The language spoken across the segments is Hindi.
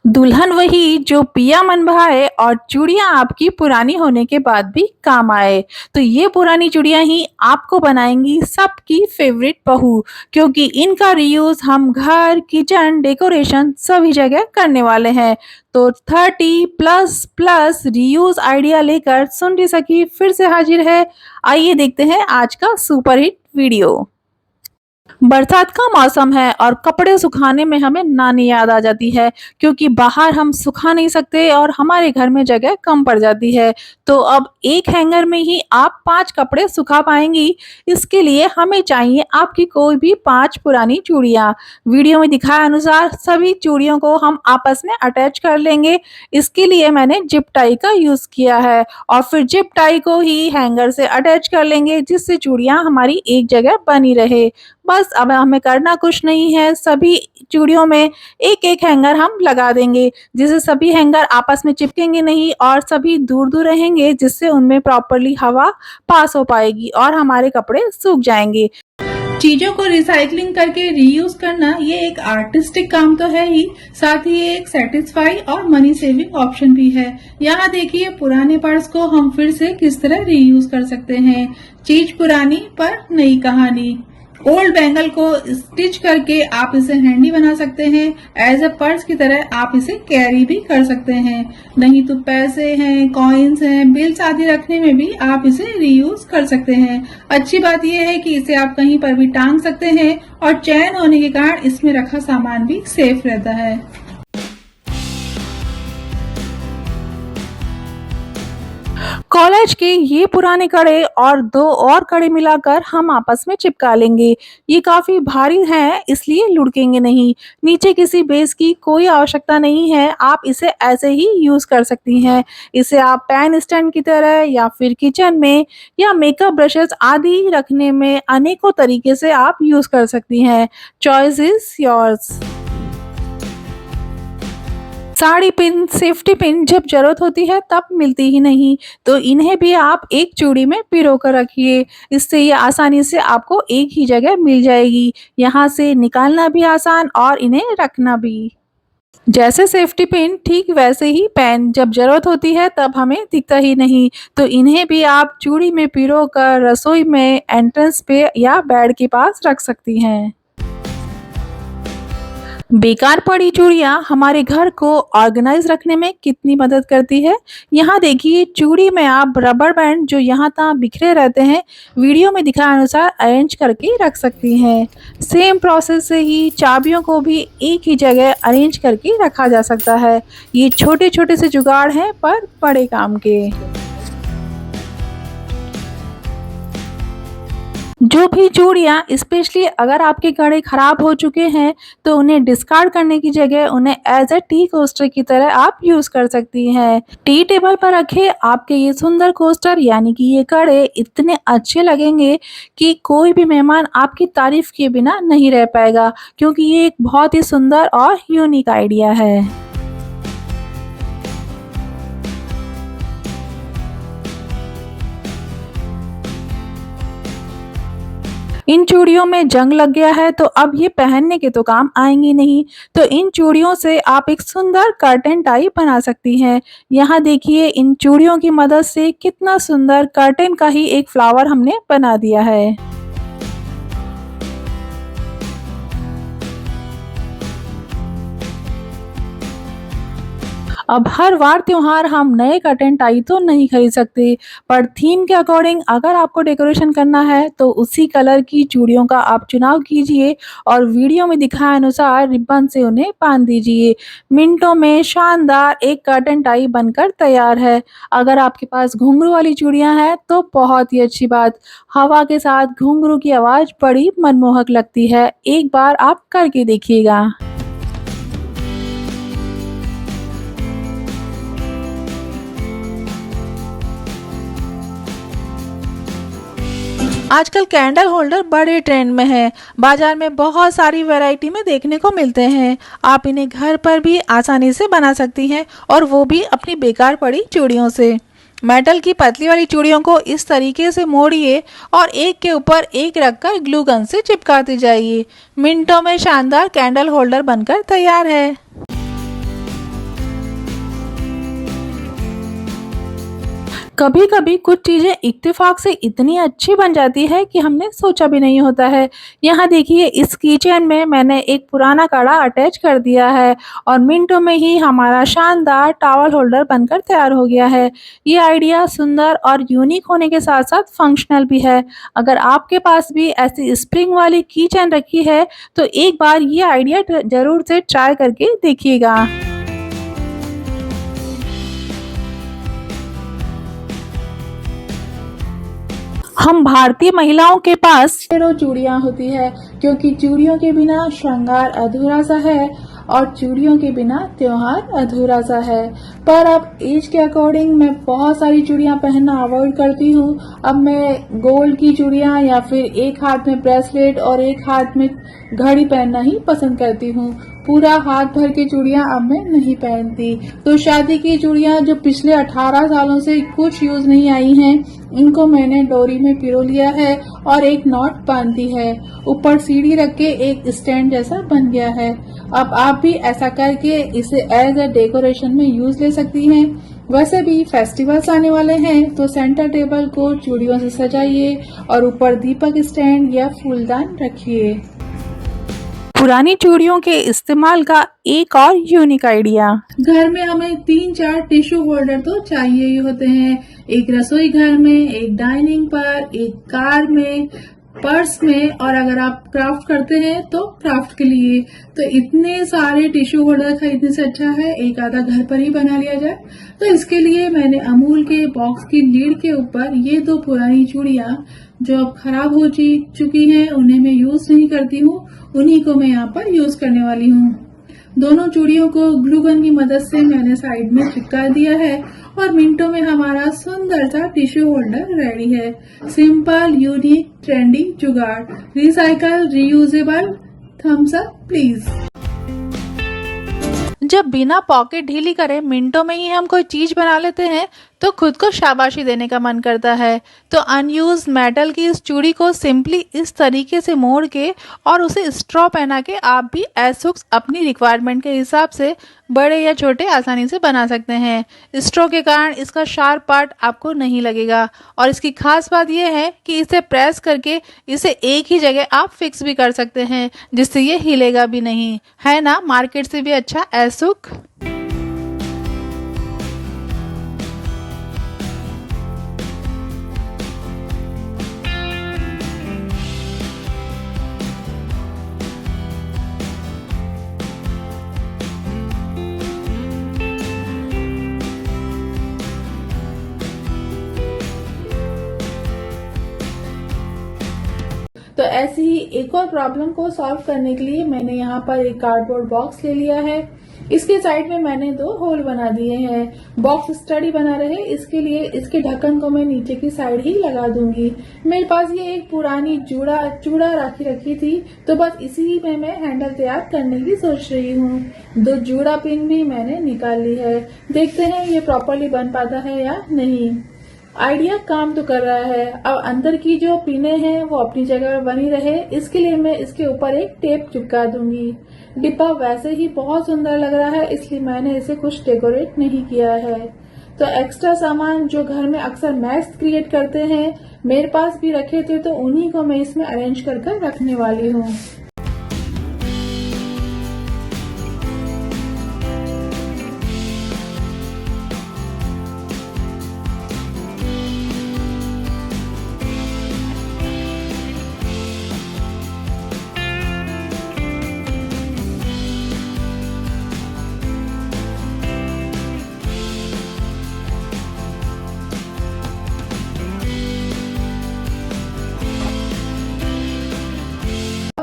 दुल्हन वही जो पिया मन भाए और चूड़ियां आपकी पुरानी होने के बाद भी काम आए। तो ये पुरानी चूड़ियां ही आपको बनाएंगी सबकी फेवरेट बहू, क्योंकि इनका रीयूज हम घर, किचन, डेकोरेशन सभी जगह करने वाले हैं। तो 30 प्लस प्लस रीयूज आइडिया लेकर सुन सकी फिर से हाजिर है। आइए देखते हैं आज का सुपरहिट वीडियो। बरसात का मौसम है और कपड़े सुखाने में हमें नानी याद आ जाती है, क्योंकि बाहर हम सुखा नहीं सकते और हमारे घर में जगह कम पड़ जाती है। तो अब एक हैंगर में ही आप 5 कपड़े सुखा पाएंगी। इसके लिए हमें चाहिए आपकी कोई भी 5 पुरानी चूड़ियाँ। वीडियो में दिखाए अनुसार सभी चूड़ियों को हम आपस में अटैच कर लेंगे। इसके लिए मैंने जिप टाई का यूज किया है और फिर जिप टाई को ही हैंगर से अटैच कर लेंगे, जिससे चूड़ियाँ हमारी एक जगह बनी रहे। बस अब हमें करना कुछ नहीं है, सभी चूड़ियों में एक एक हैंगर हम लगा देंगे, जिससे सभी हैंगर आपस में चिपकेंगे नहीं और सभी दूर दूर रहेंगे, जिससे उनमें प्रॉपरली हवा पास हो पाएगी और हमारे कपड़े सूख जाएंगे। चीजों को रिसाइकलिंग करके रीयूज करना ये एक आर्टिस्टिक काम तो है ही, साथ ही ये एक सेटिस्फाई और मनी सेविंग ऑप्शन भी है। यहाँ देखिए पुराने पर्स को हम फिर से किस तरह रीयूज कर सकते हैं। चीज पुरानी पर नई कहानी। ओल्ड बैंगल को स्टिच करके आप इसे हैंडी बना सकते हैं। एज अ पर्स की तरह आप इसे कैरी भी कर सकते हैं। नहीं तो पैसे हैं, कॉइन्स हैं, बिल्स आदि रखने में भी आप इसे रीयूज कर सकते हैं। अच्छी बात यह है कि इसे आप कहीं पर भी टांग सकते हैं और चैन होने के कारण इसमें रखा सामान भी सेफ रहता है। कॉलेज के ये पुराने कड़े और 2 और कड़े मिलाकर हम आपस में चिपका लेंगे। ये काफी भारी हैं, इसलिए लुढ़केंगे नहीं। नीचे किसी बेस की कोई आवश्यकता नहीं है, आप इसे ऐसे ही यूज कर सकती हैं। इसे आप पेन स्टैंड की तरह या फिर किचन में या मेकअप ब्रशेस आदि रखने में अनेकों तरीके से आप यूज कर सकती हैं। Choice is yours. Sari pin, safety pin जब जरूरत होती है तब मिलती ही नहीं, तो इन्हें भी आप एक चूड़ी में पिरो कर रखिए। इससे ये आसानी से आपको एक ही जगह मिल जाएगी। यहाँ से निकालना भी आसान और इन्हें रखना भी। जैसे सेफ्टी पिन ठीक वैसे ही पेन जब जरूरत होती है तब हमें दिखता ही नहीं, तो इन्हें भी आप चूड़ी में पिरो कर रसोई में, एंट्रेंस पे या बेड के पास रख सकती हैं। बेकार पड़ी चूड़ियाँ हमारे घर को ऑर्गेनाइज रखने में कितनी मदद करती है। यहाँ देखिए चूड़ी में आप रबर बैंड जो यहाँ तहाँ बिखरे रहते हैं, वीडियो में दिखाए अनुसार अरेंज करके रख सकती हैं। सेम प्रोसेस से ही चाबियों को भी एक ही जगह अरेंज करके रखा जा सकता है। ये छोटे छोटे से जुगाड़ हैं पर बड़े काम के। जो भी चूड़ियाँ स्पेशली अगर आपके कड़े खराब हो चुके हैं, तो उन्हें डिस्कार्ड करने की जगह उन्हें एज अ टी कोस्टर की तरह आप यूज कर सकती हैं। टी टेबल पर रखे आपके ये सुंदर कोस्टर यानी कि ये कड़े इतने अच्छे लगेंगे कि कोई भी मेहमान आपकी तारीफ किए बिना नहीं रह पाएगा, क्योंकि ये एक बहुत ही सुंदर और यूनिक आइडिया है। इन चूड़ियों में जंग लग गया है, तो अब ये पहनने के तो काम आएंगी नहीं, तो इन चूड़ियों से आप एक सुंदर कर्टन टाई बना सकती हैं। यहाँ देखिए इन चूड़ियों की मदद से कितना सुंदर कर्टन का ही एक फ्लावर हमने बना दिया है। अब हर वार त्योहार हम नए कर्टन टाई तो नहीं खरीद सकते, पर थीम के अकॉर्डिंग अगर आपको डेकोरेशन करना है तो उसी कलर की चूड़ियों का आप चुनाव कीजिए और वीडियो में दिखाए अनुसार रिबन से उन्हें बांध दीजिए। मिनटों में शानदार एक कर्टन टाई बनकर तैयार है। अगर आपके पास घुंघरू वाली चूड़ियां हैं तो बहुत ही अच्छी बात। हवा के साथ घुंघरू की आवाज़ बड़ी मनमोहक लगती है, एक बार आप करके देखिएगा। आजकल कैंडल होल्डर बड़े ट्रेंड में है। बाजार में बहुत सारी वैरायटी में देखने को मिलते हैं। आप इन्हें घर पर भी आसानी से बना सकती हैं और वो भी अपनी बेकार पड़ी चूड़ियों से। मेटल की पतली वाली चूड़ियों को इस तरीके से मोड़िए और एक के ऊपर एक रखकर ग्लू गन से चिपकाते जाइए। मिनटों में शानदार कैंडल होल्डर बनकर तैयार है। कभी कभी कुछ चीजें इत्तेफाक से इतनी अच्छी बन जाती है कि हमने सोचा भी नहीं होता है। यहाँ देखिए, इस किचन में मैंने एक पुराना कड़ा अटैच कर दिया है और मिनटों में ही हमारा शानदार टॉवल होल्डर बनकर तैयार हो गया है। ये आइडिया सुंदर और यूनिक होने के साथ साथ फंक्शनल भी है। अगर आपके पास भी ऐसी स्प्रिंग वाली किचन रखी है तो एक बार ये आइडिया जरूर से ट्राई करके देखिएगा। हम भारतीय महिलाओं के पास ढेरों चूड़ियां होती है, क्योंकि चूड़ियों के बिना श्रृंगार अधूरा सा है और चूड़ियों के बिना त्योहार अधूरा सा है। पर अब एज के अकॉर्डिंग मैं बहुत सारी चूड़ियां पहनना अवॉइड करती हूँ। अब मैं गोल्ड की चूड़ियां या फिर एक हाथ में ब्रेसलेट और एक हाथ में घड़ी पहनना ही पसंद करती हूँ। पूरा हाथ भर के चूड़ियां अब मैं नहीं पहनती। तो शादी की चूड़ियां जो पिछले 18 सालों से कुछ यूज नहीं आई हैं, इनको मैंने डोरी में पिरो लिया है और एक नॉट बांध दी है। ऊपर सीढ़ी रख के एक स्टैंड जैसा बन गया है। अब आप भी ऐसा करके इसे एज ए डेकोरेशन में यूज ले सकती हैं। वैसे भी फेस्टिवल्स आने वाले हैं तो सेंटर टेबल को चूड़ियों से सजाइए और ऊपर दीपक स्टैंड या फूलदान रखिए। पुरानी चूड़ियों के इस्तेमाल का एक और यूनिक आइडिया। घर में हमें 3-4 टिश्यू होल्डर तो चाहिए ही होते हैं। एक रसोई घर में, एक डाइनिंग पर, एक कार में, पर्स में, और अगर आप क्राफ्ट करते हैं तो क्राफ्ट के लिए। तो इतने सारे टिश्यू होल्डर खरीदने से अच्छा है एक आधा घर पर ही बना लिया जाए। तो इसके लिए मैंने अमूल के बॉक्स की लीड के ऊपर ये 2 पुरानी चूड़ियां जो अब खराब हो चुकी हैं, उन्हें मैं यूज नहीं करती हूँ, उन्हीं को मैं यहाँ पर यूज करने वाली हूँ। दोनों चूड़ियों को ग्लू गन की मदद से मैंने साइड में चिपका दिया है और मिनटों में हमारा सुंदर सा टिश्यू होल्डर रेडी है। सिंपल, यूनिक, ट्रेंडी जुगाड़। Recycle, reusable, thumbs up please. जब बिना पॉकेट ढीली करे मिनटों में ही हम कोई चीज बना लेते हैं तो खुद को शाबाशी देने का मन करता है। तो अनयूज मेटल की इस चूड़ी को सिंपली इस तरीके से मोड़ के और उसे स्ट्रॉ पहना के आप भी एज हुक्स अपनी रिक्वायरमेंट के हिसाब से बड़े या छोटे आसानी से बना सकते हैं। स्ट्रॉ के कारण इसका शार्प पार्ट आपको नहीं लगेगा और इसकी खास बात यह है कि इसे प्रेस करके इसे एक ही जगह आप फिक्स भी कर सकते हैं, जिससे ये हिलेगा भी नहीं। है ना मार्केट से भी अच्छा एज हुक। तो ऐसी ही एक और प्रॉब्लम को सॉल्व करने के लिए मैंने यहाँ पर एक कार्डबोर्ड बॉक्स ले लिया है। इसके साइड में मैंने 2 होल बना दिए हैं। बॉक्स स्टडी बना रहे इसके लिए इसके ढक्कन को मैं नीचे की साइड ही लगा दूंगी। मेरे पास ये एक पुरानी चूड़ा रखी थी, तो बस इसी में मैं हैंडल तैयार करने की सोच रही हूँ। 2 जूड़ा पिन भी मैंने निकाल ली है। देखते हैं ये प्रॉपरली बन पाता है या नहीं। आइडिया काम तो कर रहा है। अब अंदर की जो पिने हैं वो अपनी जगह पर बनी रहे, इसके लिए मैं इसके ऊपर एक टेप चिपका दूंगी। डिब्बा वैसे ही बहुत सुंदर लग रहा है, इसलिए मैंने इसे कुछ डेकोरेट नहीं किया है। तो एक्स्ट्रा सामान जो घर में अक्सर मैस क्रिएट करते हैं, मेरे पास भी रखे थे, तो उन्हीं को मैं इसमें अरेंज कर रखने वाली हूँ।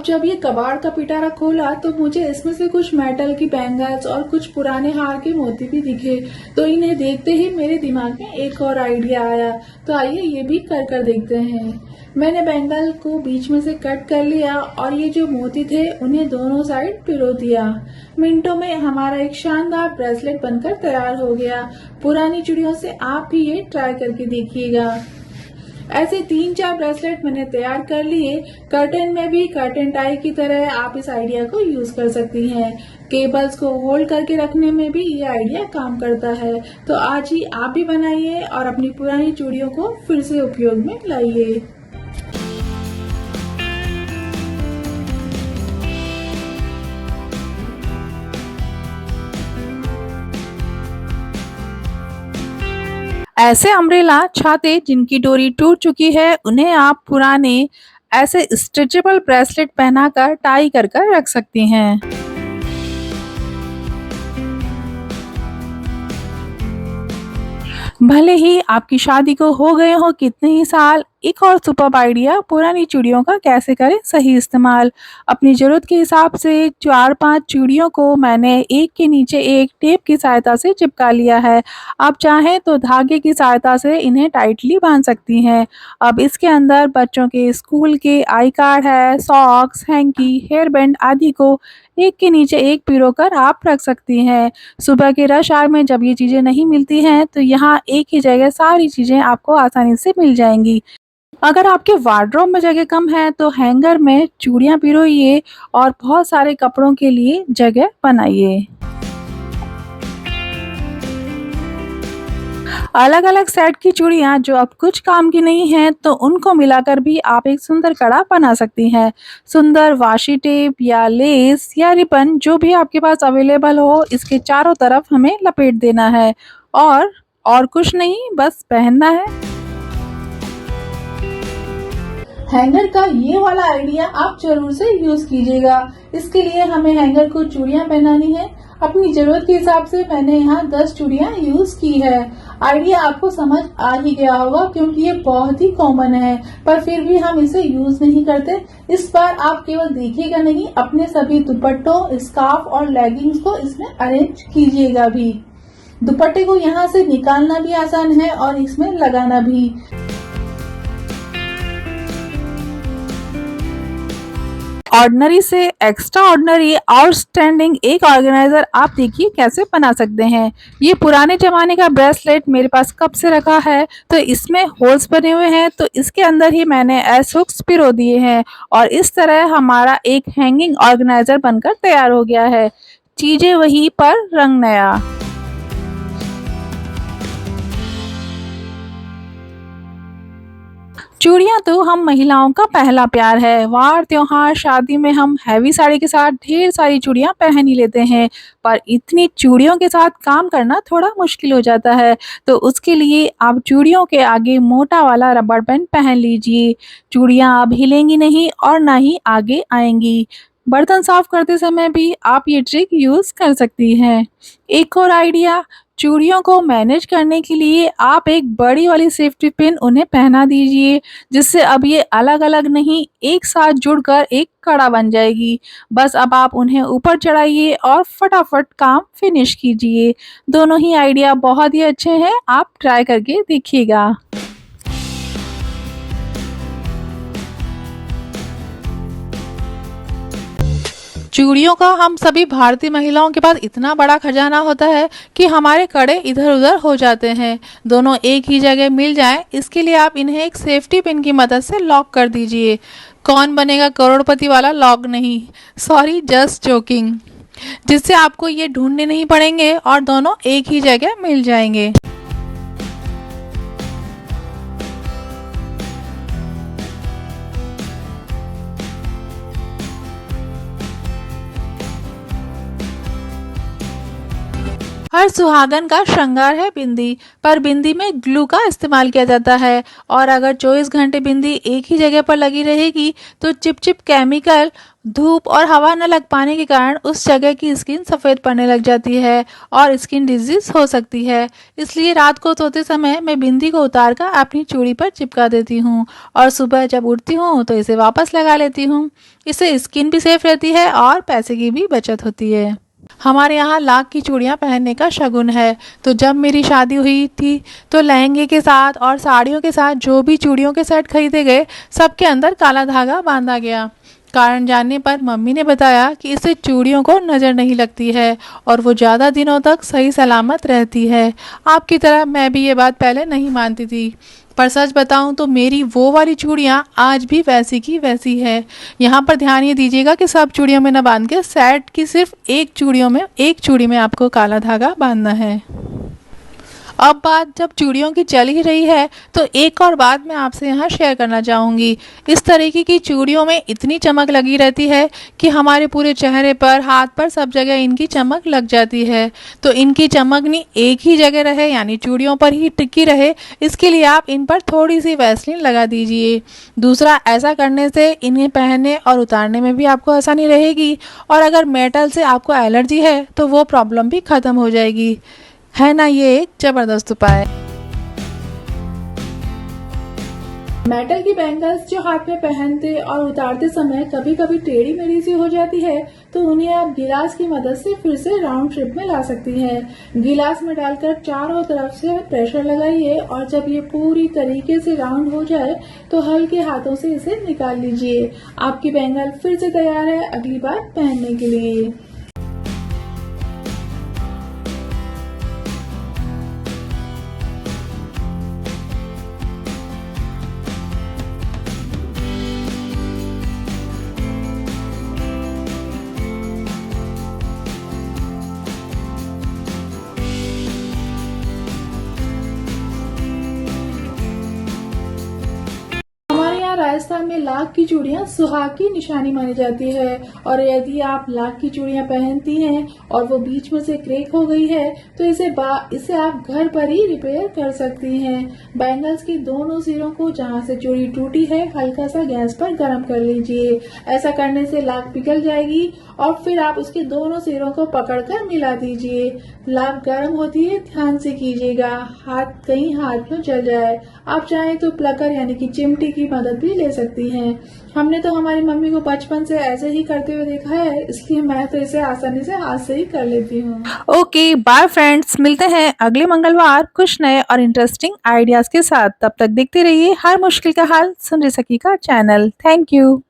जब ये कबाड़ का पिटारा खोला तो मुझे इसमें से कुछ मेटल की बैंगल्स और कुछ पुराने हार के मोती भी दिखे। तो इन्हें देखते ही मेरे दिमाग में एक और आइडिया आया। तो आइए ये भी कर देखते हैं। मैंने बैंगल को बीच में से कट कर लिया और ये जो मोती थे उन्हें दोनों साइड पिरो दिया। मिनटों में हमारा एक शानदार ब्रेसलेट बनकर तैयार हो गया। पुरानी चूड़ियों से आप भी ये ट्राई करके देखिएगा। ऐसे 3-4 ब्रेसलेट मैंने तैयार कर लिए। कर्टन में भी कर्टन टाई की तरह आप इस आइडिया को यूज कर सकती हैं। केबल्स को होल्ड करके रखने में भी ये आइडिया काम करता है। तो आज ही आप भी बनाइए और अपनी पुरानी चूड़ियों को फिर से उपयोग में लाइए। ऐसे अम्ब्रेला छाते जिनकी डोरी टूट चुकी है, उन्हें आप पुराने ऐसे स्ट्रेचेबल ब्रेसलेट पहनाकर टाई कर कर रख सकती हैं। भले ही आपकी शादी को हो गए हो कितने ही साल, एक और सुपर्ब आइडिया पुरानी चूड़ियों का कैसे करें सही इस्तेमाल। अपनी ज़रूरत के हिसाब से 4-5 चूड़ियों को मैंने एक के नीचे एक टेप की सहायता से चिपका लिया है। आप चाहें तो धागे की सहायता से इन्हें टाइटली बांध सकती हैं। अब इसके अंदर बच्चों के स्कूल के आई कार्ड है, सॉक्स, हैंकी, हेयर बैंड आदि को एक के नीचे एक पिरोकर आप रख सकती हैं। सुबह के रश आवर में जब ये चीज़ें नहीं मिलती हैं, तो यहाँ एक ही जगह सारी चीज़ें आपको आसानी से मिल जाएँगी। अगर आपके वार्डरोब में जगह कम है, तो हैंगर में चूड़ियाँ पिरोइए और बहुत सारे कपड़ों के लिए जगह बनाइए। अलग-अलग सेट की चूड़ियाँ जो अब कुछ काम की नहीं हैं, तो उनको मिलाकर भी आप एक सुंदर कड़ा बना सकती हैं। सुंदर वाशी टेप या लेस या रिबन जो भी आपके पास अवेलेबल हो, इसके चारों तरफ हमें लपेट देना है और कुछ नहीं, बस पहनना है। हैंगर का ये वाला आइडिया आप जरूर से यूज कीजिएगा। इसके लिए हमें हैंगर को चूड़ियां पहनानी है। अपनी जरूरत के हिसाब से मैंने यहाँ 10 चूड़ियां यूज की है। आइडिया आपको समझ आ ही गया होगा क्योंकि ये बहुत ही कॉमन है, पर फिर भी हम इसे यूज नहीं करते। इस बार आप केवल देखिएगा नहीं, अपने सभी दुपट्टों, स्कार्फ और लेगिंग्स को इसमें अरेंज कीजिएगा भी। दुपट्टे को यहाँ से निकालना भी आसान है और इसमें लगाना भी। ऑर्डिनरी से एक्स्ट्रा ऑर्डिनरी आउटस्टैंडिंग एक ऑर्गेनाइजर आप देखिए कैसे बना सकते हैं। ये पुराने जमाने का ब्रेसलेट मेरे पास कब से रखा है, तो इसमें होल्स बने हुए हैं, तो इसके अंदर ही मैंने एस हुक्स पिरो दिए हैं और इस तरह हमारा एक हैंगिंग ऑर्गेनाइजर बनकर तैयार हो गया है। चीजें वही पर रंग नया। चूड़ियाँ तो हम महिलाओं का पहला प्यार है। वार त्योहार शादी में हम हैवी साड़ी के साथ ढेर सारी चूड़ियाँ पहन ही लेते हैं, पर इतनी चूड़ियों के साथ काम करना थोड़ा मुश्किल हो जाता है। तो उसके लिए आप चूड़ियों के आगे मोटा वाला रबर बैंड पहन लीजिए। चूड़ियाँ अब हिलेंगी नहीं और ना ही आगे आएंगी। बर्तन साफ करते समय भी आप ये ट्रिक यूज कर सकती हैं। एक और आइडिया, चूड़ियों को मैनेज करने के लिए आप एक बड़ी वाली सेफ्टी पिन उन्हें पहना दीजिए, जिससे अब ये अलग अलग नहीं, एक साथ जुड़कर एक कड़ा बन जाएगी। बस अब आप उन्हें ऊपर चढ़ाइए और फटाफट काम फिनिश कीजिए। दोनों ही आइडिया बहुत ही अच्छे हैं, आप ट्राई करके देखिएगा। चूड़ियों का हम सभी भारतीय महिलाओं के पास इतना बड़ा खजाना होता है कि हमारे कड़े इधर उधर हो जाते हैं। दोनों एक ही जगह मिल जाएं, इसके लिए आप इन्हें एक सेफ्टी पिन की मदद से लॉक कर दीजिए। कौन बनेगा करोड़पति वाला लॉक नहीं, सॉरी जस्ट जोकिंग। जिससे आपको ये ढूंढने नहीं पड़ेंगे और दोनों एक ही जगह मिल जाएंगे। हर सुहागन का श्रृंगार है बिंदी, पर बिंदी में ग्लू का इस्तेमाल किया जाता है और अगर 24 घंटे बिंदी एक ही जगह पर लगी रहेगी तो चिपचिप केमिकल, धूप और हवा न लग पाने के कारण उस जगह की स्किन सफ़ेद पड़ने लग जाती है और स्किन डिजीज हो सकती है। इसलिए रात को सोते समय मैं बिंदी को उतार कर अपनी चूड़ी पर चिपका देती हूँ और सुबह जब उठती हूँ तो इसे वापस लगा लेती हूँ। इससे स्किन भी सेफ रहती है और पैसे की भी बचत होती है। हमारे यहाँ लाख की चूड़ियाँ पहनने का शगुन है, तो जब मेरी शादी हुई थी तो लहंगे के साथ और साड़ियों के साथ जो भी चूड़ियों के सेट खरीदे गए, सबके अंदर काला धागा बांधा गया। कारण जानने पर मम्मी ने बताया कि इससे चूड़ियों को नज़र नहीं लगती है और वो ज़्यादा दिनों तक सही सलामत रहती है। आपकी तरह मैं भी ये बात पहले नहीं मानती थी, पर सच बताऊं तो मेरी वो वाली चूड़ियाँ आज भी वैसी की वैसी है। यहाँ पर ध्यान ये दीजिएगा कि सब चूड़ियों में न बांध के सेट की सिर्फ एक चूड़ी में आपको काला धागा बांधना है। अब बात जब चूड़ियों की चल ही रही है तो एक और बात मैं आपसे यहाँ शेयर करना चाहूँगी। इस तरीके की चूड़ियों में इतनी चमक लगी रहती है कि हमारे पूरे चेहरे पर, हाथ पर, सब जगह इनकी चमक लग जाती है। तो इनकी चमकनी एक ही जगह रहे, यानी चूड़ियों पर ही टिकी रहे, इसके लिए आप इन पर थोड़ी सी वैसलीन लगा दीजिए। दूसरा, ऐसा करने से इन्हें पहनने और उतारने में भी आपको आसानी रहेगी, और अगर मेटल से आपको एलर्जी है तो वो प्रॉब्लम भी ख़त्म हो जाएगी। है ना ये एक जबरदस्त उपाय। मेटल की बैंगल्स जो हाथ में पहनते और उतारते समय कभी कभी टेढ़ी मेढ़ी सी हो जाती है, तो उन्हें आप गिलास की मदद से फिर से राउंड शेप में ला सकती हैं। गिलास में डालकर चारों तरफ से प्रेशर लगाइए, और जब ये पूरी तरीके से राउंड हो जाए तो हल्के हाथों से इसे निकाल लीजिए। आपकी बैंगल फिर से तैयार है अगली बार पहनने के लिए। राजस्थान में लाख की चूड़ियां सुहाग की निशानी मानी जाती है, और यदि आप लाख की चूड़ियां पहनती हैं और वो बीच में से क्रैक हो गई है तो इसे आप घर पर ही रिपेयर कर सकती हैं। बैंगल्स की दोनों सिरों को जहां से चूड़ी टूटी है हल्का सा गैस पर गर्म कर लीजिए। ऐसा करने से लाख पिघल जाएगी, और फिर आप उसके दोनों सिरों को पकड़कर मिला दीजिए। लाख गर्म होती है, ध्यान से कीजिएगा, कहीं हाथ में जल जाए। आप चाहें तो प्लकर यानी कि चिमटी की मदद भी ले सकती हैं। हमने तो हमारी मम्मी को बचपन से ऐसे ही करते हुए देखा है, इसलिए मैं तो इसे आसानी से हाथ से ही कर लेती हूँ। ओके, बाय फ्रेंड्स, मिलते हैं अगले मंगलवार कुछ नए और इंटरेस्टिंग आइडियाज के साथ। तब तक देखते रहिए हर मुश्किल का हल सुन रही सकी का चैनल। Thank you.